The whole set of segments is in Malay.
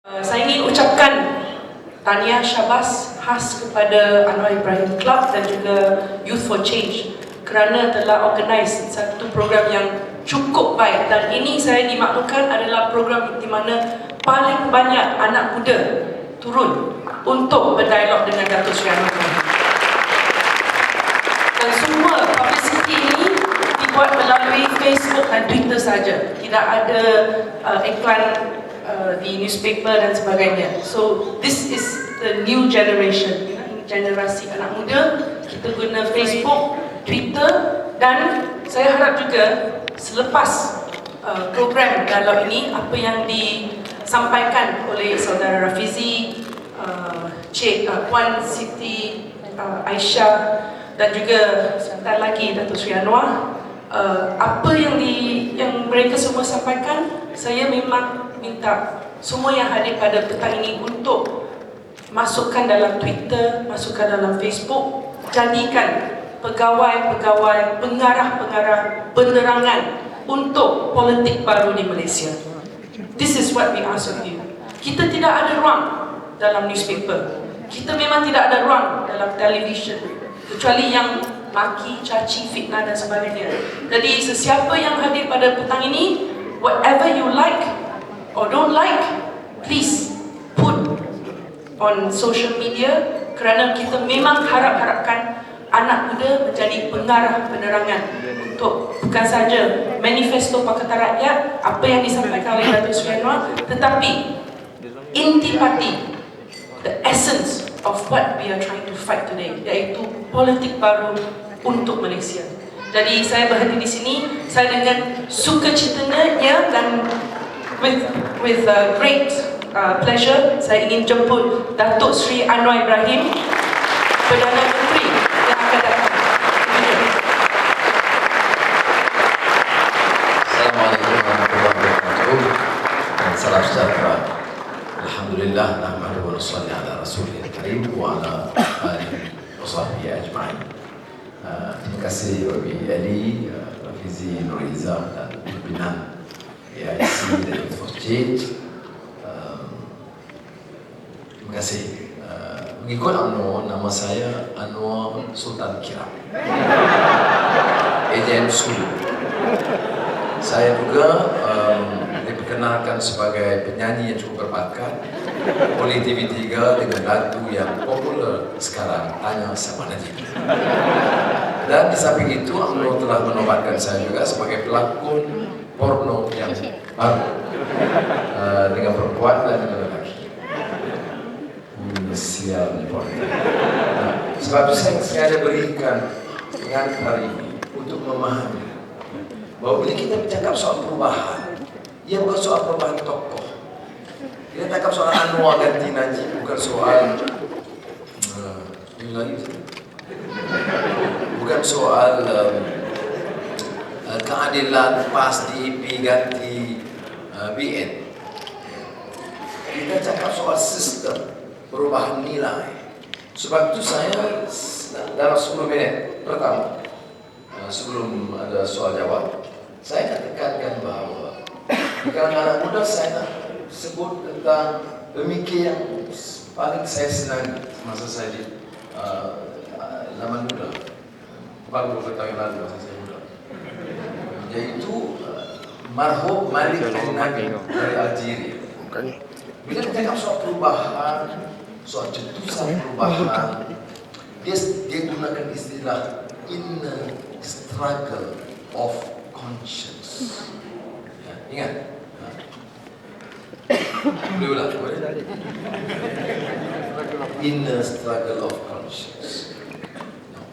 Saya ingin ucapkan tahniah syabas khas kepada Anwar Ibrahim Club dan juga Youth for Change kerana telah organize satu program yang cukup baik, dan ini saya dimaklumkan adalah program di mana paling banyak anak muda turun untuk berdialog dengan Datuk Seri Anwar Ibrahim. Dan semua publicity ini dibuat melalui Facebook dan Twitter saja, tidak ada iklan di newspaper dan sebagainya. So this is the new generation, generasi anak muda. Kita guna Facebook, Twitter, dan saya harap juga selepas program dialog ini, apa yang disampaikan oleh saudara Rafizi, Cik Puan Siti Aisyah, dan juga sebentar lagi Datuk Seri Anwar, apa yang mereka semua sampaikan, saya memang minta semua yang hadir pada petang ini untuk masukkan dalam Twitter, masukkan dalam Facebook, jadikan pegawai-pegawai, pengarah-pengarah penerangan untuk politik baru di Malaysia. This is what we ask of you. Kita tidak ada ruang dalam newspaper, kita memang tidak ada ruang dalam television, kecuali yang maki, caci, fitnah dan sebagainya. Jadi sesiapa yang hadir pada petang ini, whatever you like or don't like, please put on social media, kerana kita memang harapkan anak muda menjadi pengarah penerangan untuk bukan saja manifesto Pakatan Rakyat, apa yang disampaikan oleh Datuk Seri Anwar, tetapi intipati, the essence of what we are trying to fight today, iaitu politik baru untuk Malaysia. Jadi saya berhenti di sini. Saya dengan sukacitanya dan with great pleasure, saya ingin jemput Datuk Seri Anwar Ibrahim, Perdana Menteri yang akan datang. Assalamualaikum warahmatullahi wabarakatuh. Dan salam sejahtera. Alhamdulillah, nahmaduhu wa nusalli ala rasulil karim wa ala alihi wa sahbihi ajma'in. Terima kasih Wabi Ali, Rafizi, Nuriza dan pimpinan AIC dan Youth for Change. Terima kasih. Mengikut UMNO, nama saya Anwar Sultan Kiram, Ejen Sulu. Saya juga diperkenalkan sebagai penyanyi yang cukup berbakat oleh TV3 dengan lagu yang populer sekarang, Tanya Sama Najib. Dan di samping itu, UMNO telah menobatkan saya juga sebagai pelakon porno yang baru, dengan perempuan dan dengan lelaki. Sial nih porno. Sebab itu saya sengaja berikan pengantar hari ini untuk memahami bahwa bila kita bercakap soal perubahan, ia bukan soal perubahan tokoh. Kita cakap soal Anwar ganti Najib, bukan soal bukan soal keadilan PAS DIP ganti BN. Kita cakap soal sistem perubahan nilai. Sebab itu saya dalam 10 minit pertama, sebelum ada soal jawab, saya nak tekankan bahawa di kalangan anak muda saya nak sebut tentang pemikir yang paling saya senang masa saya di zaman muda, 40 tahun lalu masa saya muda, yaitu marhum Malik Al-Nabi dari Algeria. Bila kita cakap soal perubahan, soal cetusan perubahan, dia gunakan istilah inner struggle of conscience. Ingat? Boleh ulang? Boleh? Inner struggle of conscience.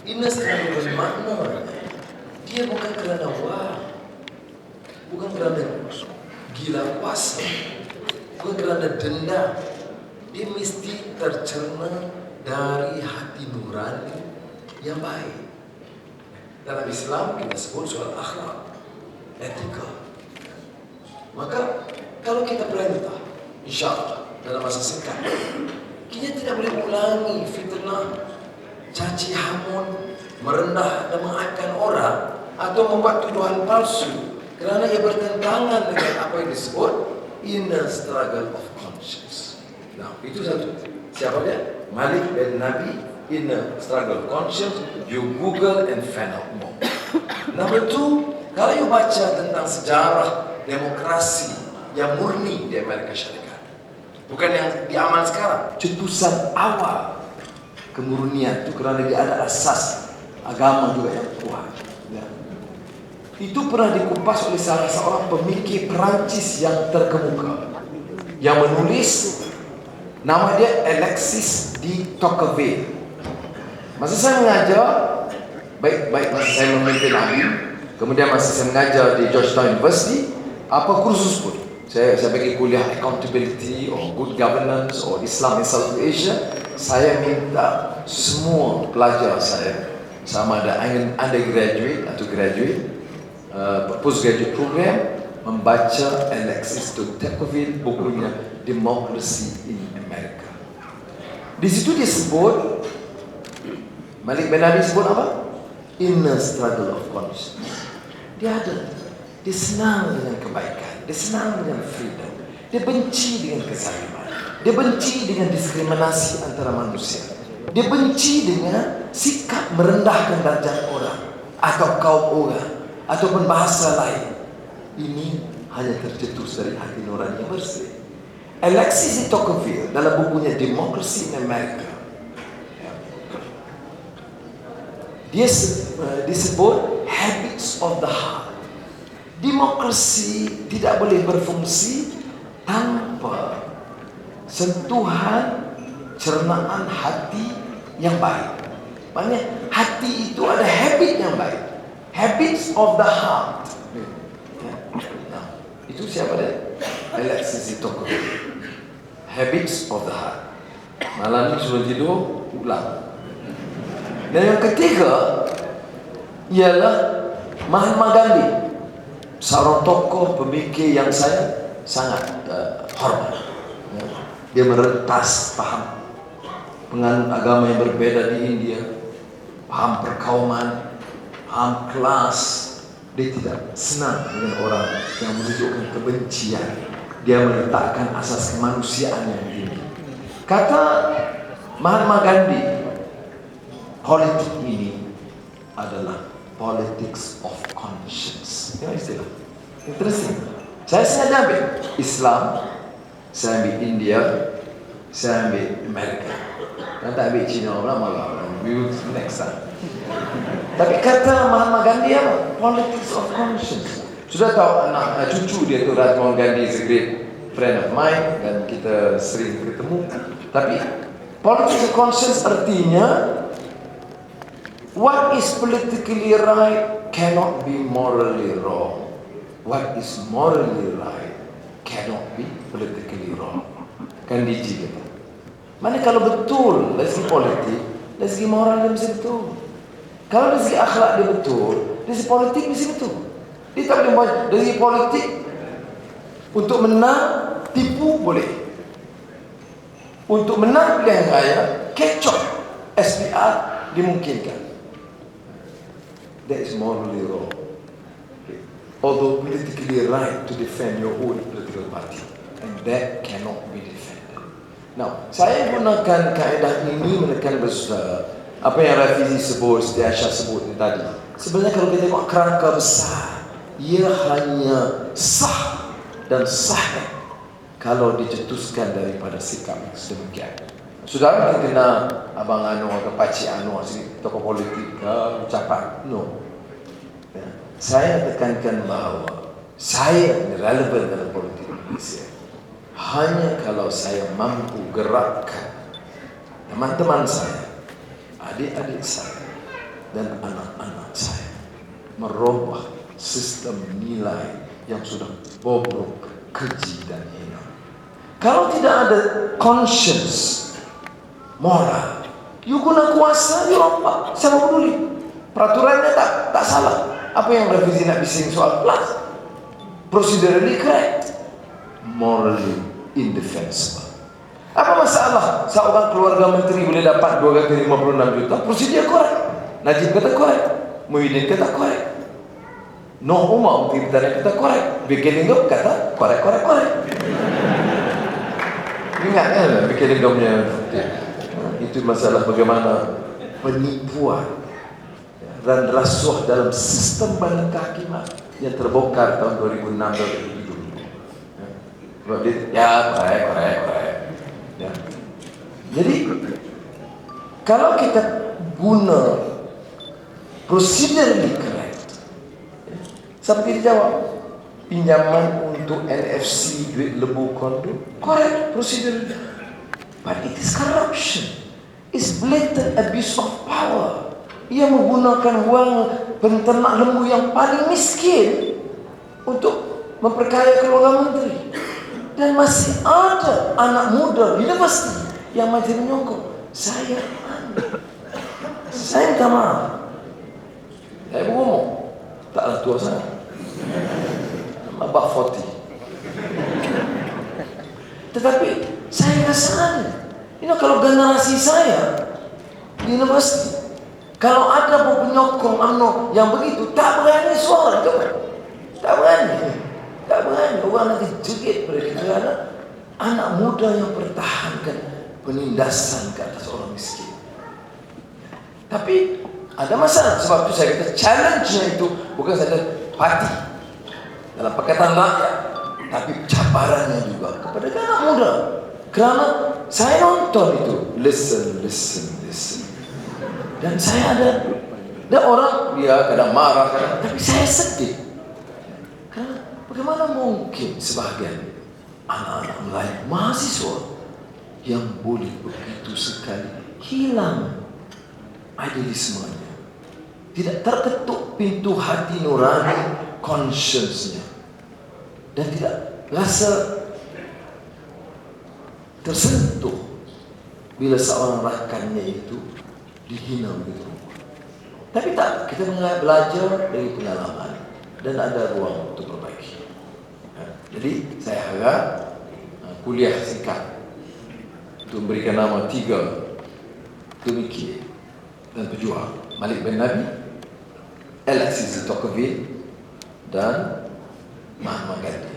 Inner struggle bermakna dia bukan kerana wah, bukan kerana gila kuasa, bukan kerana dendam. Dia mesti tercerna dari hati nurani yang baik. Dalam Islam kita sebut soal akhlak, etika. Maka kalau kita perintah, insyaAllah dalam masa singkat, kita tidak boleh ulangi fitnah, caci hamun, merendah dan mengaitkan orang, atau membuat tuduhan palsu kerana ia bertentangan dengan apa yang disebut inner struggle of conscience. Nah, itu satu. Siapa dia? Malik bin Nabi, inner struggle of conscience. You Google and find out more. Number two, kalau you baca tentang sejarah demokrasi yang murni di Amerika Syarikat, bukan yang diamal sekarang, cetusan awal kemurnian itu kerana dia ada asas agama juga yang kuat. Ya. Itu pernah dikupas oleh salah seorang pemikir Perancis yang terkemuka, yang menulis, nama dia Alexis de Tocqueville. Masa saya mengajar, baik masa saya memimpin ABIM, kemudian masa saya mengajar di Georgetown University, apa kursus pun, saya pergi kuliah accountability or good governance or Islam in South Asia, saya minta semua pelajar saya, sama ada undergraduate atau graduate, postgraduate program, membaca Alexis de Tocqueville, bukunya Democracy in America. Di situ dia sebut, Malik bin Nabi sebut apa? Inner struggle of conscience. Dia senang dengan kebaikan, dia senang dengan freedom, dia benci dengan kezaliman, dia benci dengan diskriminasi antara manusia, dia benci dengan sikap merendahkan darjat orang atau kaum orang ataupun bahasa lain. Ini hanya tercetus dari hati nurani yang bersih. Alexis de Tocqueville dalam bukunya Democracy in America, dia disebut habits of the heart. Demokrasi tidak boleh berfungsi tanpa sentuhan cernaan hati yang baik. Maknanya hati itu ada habit yang baik, habits of the heart. Nah, itu siapa dia? Alexis de Tocqueville. Habits of the heart. Malam ini sudah tidur, ulang. Dan yang ketiga ialah Mahatma Gandhi, seorang tokoh pemikir yang saya sangat hormat. Dia merentas paham penganut agama yang berbeda di India, paham perkauman, paham kelas. Dia tidak senang dengan orang yang menunjukkan kebencian. Dia meletakkan asas kemanusiaan yang tinggi. Kata Mahatma Gandhi, politik ini adalah politics of conscience. Ya, istilah interesting. Saya sengaja ambil Islam, saya ambil India, saya ambil Amerika. Dan tak ambil Cina pula, malah we will next time. Tapi kata Mahatma Gandhi apa? Politics of conscience. Sudah tahu anak cucu dia tu, Ratuan Gandhi is a great friend of mine dan kita sering bertemu. Tapi politics of conscience artinya what is politically right cannot be morally wrong. What is morally right cannot be politically wrong. Kan DJ kata. Mana kalau betul dari segi politik, dari segi moral dia mesti betul. Kalau dari segi akhlak dia betul, dari segi politik mesti betul. Dia tak boleh buat dari segi politik untuk menang, tipu boleh. Untuk menang pilihan raya, kecoh SPR dimungkinkan. That is morally wrong. Although politically right to defend your own political party, and that cannot be defended. Now, saya gunakan kaedah ini menekan besar apa yang Rafizi sebut, Siti Aisyah sebut tadi. Sebenarnya kalau kita tengok kerangka besar, ia hanya sah dan sahih kalau dicetuskan daripada sikap sedemikian. Saudara kita kenal Abang Anwar ke Pakcik Anwar sini, tokoh politik ke ucapan? No. Ya. Saya tekankan bahawa saya relevan dalam politik Indonesia hanya kalau saya mampu gerakkan teman-teman saya, adik-adik saya dan anak-anak saya merubah sistem nilai yang sudah bobrok, keji dan hina. Kalau tidak ada conscience, moral, you guna kuasa, you rompak, siapa peduli? Peraturannya tak salah. Apa yang Rafizi nak bising soal kelas? Procedurally correct, morally indefensible. Apa masalah seorang keluarga menteri boleh dapat 2 kali 56 juta? Prosedur correct. Najib kata correct, Muhyiddin kata correct, Noh Umar Menteri Pertanian kata correct, Bekeling kata correct. Ingat kan mekanismenya? Itu masalah bagaimana penipuan dan rasuah dalam sistem bandar kehakiman yang terbongkar tahun 2006 2007. Ya, korek. Ya. Jadi kalau kita guna prosedur yang correct, seperti dijawab, pinjaman untuk NFC duit lembu kondo, correct prosedur. But it is corruption. It's blatant abuse of power. Ia menggunakan wang penternak lembu yang paling miskin untuk memperkaya keluarga menteri. Dan masih ada anak muda universiti yang masih menyokong. Saya minta maaf. Saya ngomong, taklah tua sangat. Abang 40. Tetapi saya rasa kalau generasi saya di universiti, kalau ada penyokong UMNO yang begitu, tak berani suara, tak berani. Orang nanti jerit mereka kerana anak muda yang pertahankan penindasan ke atas orang miskin. Tapi ada masalah, sebab itu saya kata challenge-nya itu bukan saja parti dalam Pakatan Rakyat, tapi cabarannya juga kepada anak muda. Kerana saya nonton itu, listen. Dan saya ada orang dia kadang marah, tapi saya sedih. Karena bagaimana mungkin sebahagian anak-anak Melayu mahasiswa yang boleh begitu sekali hilang idealismenya, tidak terketuk pintu hati nurani conscience-nya, dan tidak rasa tersentuh bila seorang rakannya itu dihina begitu. Tapi tak, kita belajar dari pengalaman dan ada ruang untuk perbaiki. Jadi saya harap kuliah singkat untuk memberikan nama 3 pemikir dan pejuang, Malik bin Nabi, Alexis de Tocqueville dan Mahatma Gandhi.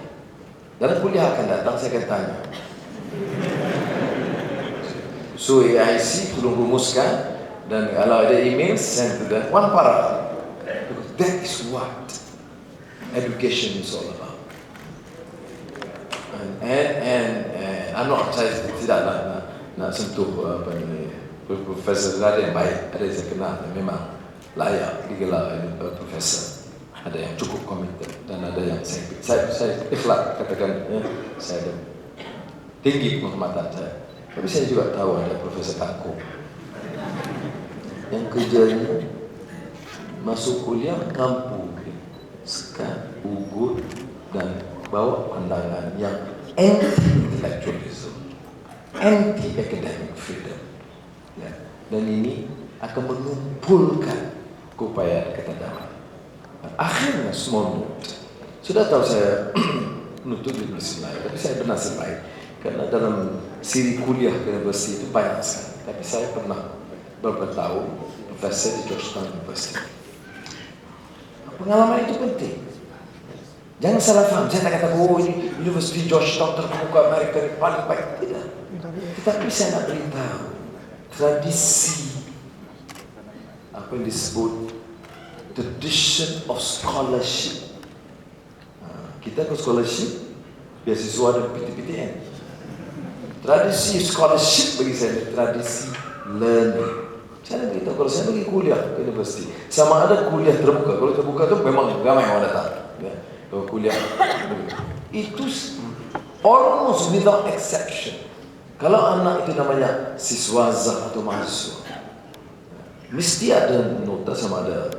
Dalam kuliah akan datang saya akan tanya, so AIC tolong rumuskan, dan kalau ada email send to them one paragraph, because that is what education is all about. And I'm not, saya tidak nak sentuh apa ni, profesor ada yang baik, ada yang saya kenal yang memang layak digelar profesor, ada yang cukup komited dan ada yang saya ikhlas katakan saya ada tinggi penghormatan saya. Tapi saya juga tahu ada Profesor Tangko yang kerjanya masuk kuliah mampu sekat, ugut dan bawa pandangan yang anti-intellectualism, anti-academic freedom, ya. Dan ini akan menumpulkan keupayaan ketedaman. Akhirnya small note, sudah tahu saya menutup universiti lain, tapi saya bernasib baik karena dalam siri kuliah ke universiti itu banyak sekali. Tapi saya pernah beberapa tahun profesor di Georgetown University. Pengalaman itu penting. Jangan salah faham. Saya tak kata, ini University Georgetown terkemuka Amerika ini paling baik. Tidak. Tetapi saya nak beritahu tradisi apa yang disebut tradition of scholarship. Kita ke scholarship beasiswa dan PTPTN. Tradisi scholarship bagi saya, tradisi learning. Saya nak beritahu, kalau saya pergi kuliah ke universiti, sama ada kuliah terbuka. Kalau terbuka itu memang ramai orang datang. Ya. Kalau kuliah itu almost without exception. Kalau anak itu namanya siswaza atau mahasiswa, mesti ada nota sama ada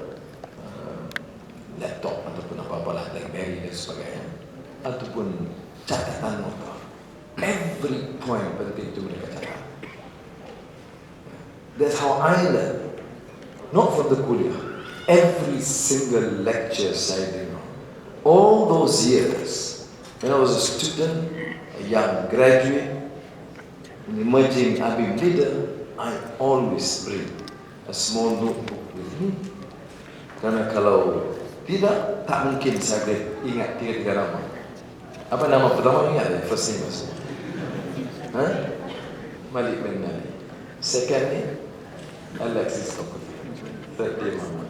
laptop ataupun apa-apalah, BlackBerry dan sebagainya, ataupun catatan nota. Every point penting itu mereka catat. That's how I learn. Not from the kuliah. Every single lecture saya dengar. All those years, when I was a student, a young graduate, an emerging ABIM leader, I always bring a small notebook with me. Karena kalau tidak, tak mungkin saya ingat tiga nama. Apa nama pertama ingat? First name. Malik bin Ali. Second ni Alexis Tokodi. Third dia Muhammad.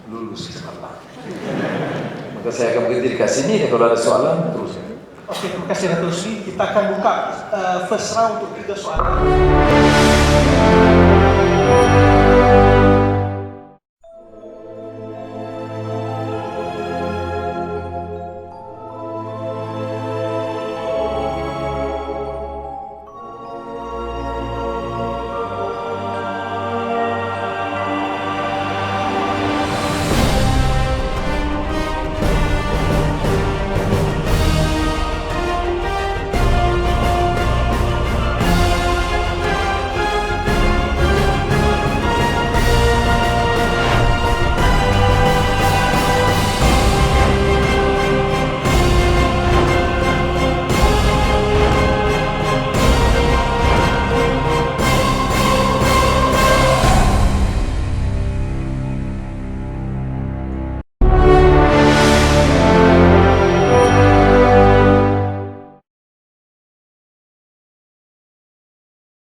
Lulus insyaAllah. Maka saya akan berhenti dekat sini. Kalau ada soalan, terus. Okey, terima kasih Datuk Sri. Kita akan buka first round untuk 3 soalan.